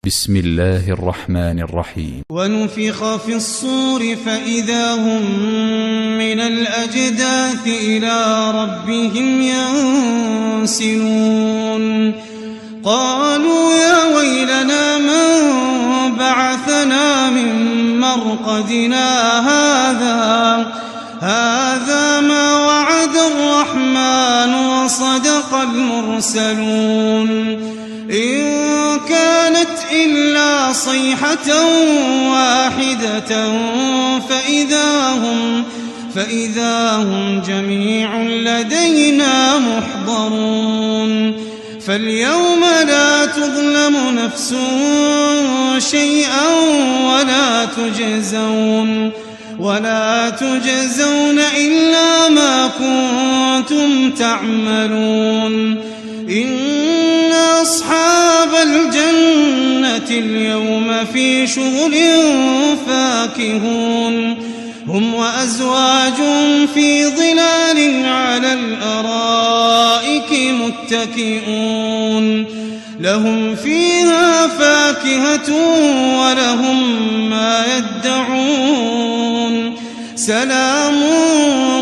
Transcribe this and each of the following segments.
بسم الله الرحمن الرحيم. ونفخ في الصور فإذا هم من الأجداث إلى ربهم ينسلون. قالوا يا ويلنا من بعثنا من مرقدنا هذا ما وعد الرحمن وصدق المرسلون. إن كانت إلا صيحة واحدة فإذا هم جميع لدينا محضرون. فاليوم لا تظلم نفس شيئا ولا تجزون إلا ما كنتم تعملون. إن أصحاب الجنة اليوم في شغل فاكهون. هم وأزواجهم في ظلال على الأرائك متكئون. لهم فيها فاكهة ولهم ما يدعون. سلام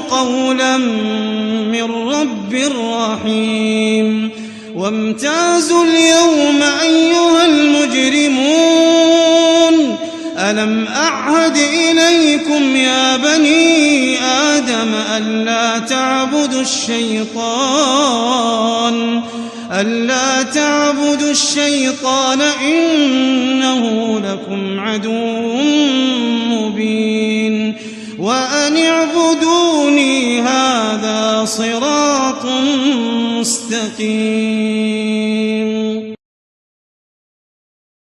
قولا من رب رحيم. وامتازوا اليوم أيها المجرمون ألم أعهد إليكم يا بني آدم ألا تعبدوا الشيطان إنه لكم عدو مبين. وأن اعبدوني هذا صراط مستقيم.